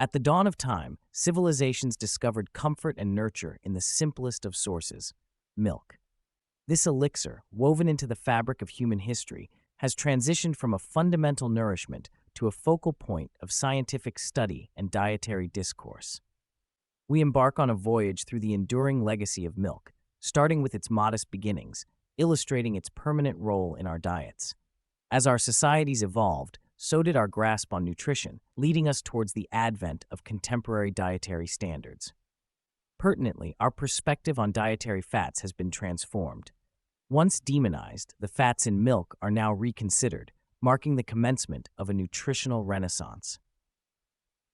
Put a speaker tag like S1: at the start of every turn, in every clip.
S1: At the dawn of time, civilizations discovered comfort and nurture in the simplest of sources, milk. This elixir, woven into the fabric of human history, has transitioned from a fundamental nourishment to a focal point of scientific study and dietary discourse. We embark on a voyage through the enduring legacy of milk, starting with its modest beginnings, illustrating its permanent role in our diets. As our societies evolved, so did our grasp on nutrition, leading us towards the advent of contemporary dietary standards. Pertinently, our perspective on dietary fats has been transformed. Once demonized, the fats in milk are now reconsidered, marking the commencement of a nutritional renaissance.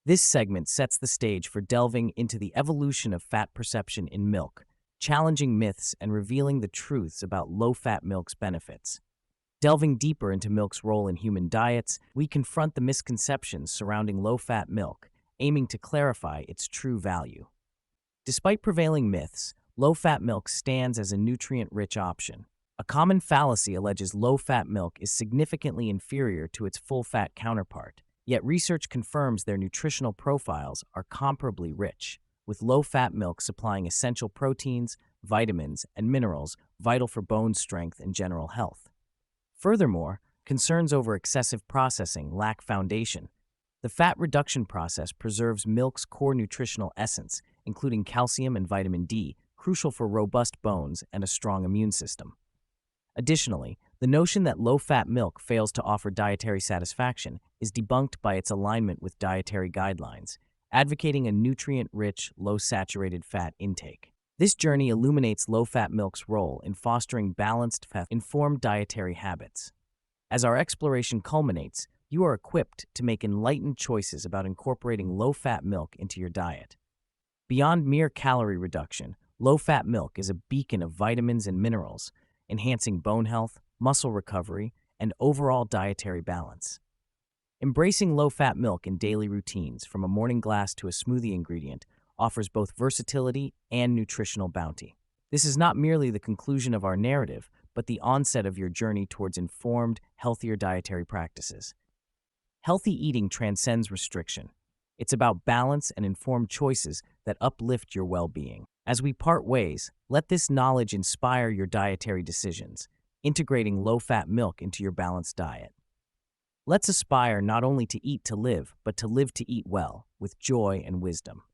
S1: This segment sets the stage for delving into the evolution of fat perception in milk, challenging myths and revealing the truths about low-fat milk's benefits. Delving deeper into milk's role in human diets, we confront the misconceptions surrounding low-fat milk, aiming to clarify its true value. Despite prevailing myths, low-fat milk stands as a nutrient-rich option. A common fallacy alleges low-fat milk is significantly inferior to its full-fat counterpart, yet research confirms their nutritional profiles are comparably rich, with low-fat milk supplying essential proteins, vitamins, and minerals vital for bone strength and general health. Furthermore, concerns over excessive processing lack foundation. The fat reduction process preserves milk's core nutritional essence, including calcium and vitamin D, crucial for robust bones and a strong immune system. Additionally, the notion that low-fat milk fails to offer dietary satisfaction is debunked by its alignment with dietary guidelines, advocating a nutrient-rich, low-saturated fat intake. This journey illuminates low-fat milk's role in fostering balanced, fat-informed dietary habits. As our exploration culminates, you are equipped to make enlightened choices about incorporating low-fat milk into your diet. Beyond mere calorie reduction, low-fat milk is a beacon of vitamins and minerals, enhancing bone health, muscle recovery, and overall dietary balance. Embracing low-fat milk in daily routines, from a morning glass to a smoothie ingredient, offers both versatility and nutritional bounty. This is not merely the conclusion of our narrative, but the onset of your journey towards informed, healthier dietary practices. Healthy eating transcends restriction. It's about balance and informed choices that uplift your well-being. As we part ways, let this knowledge inspire your dietary decisions, integrating low-fat milk into your balanced diet. Let's aspire not only to eat to live, but to live to eat well, with joy and wisdom.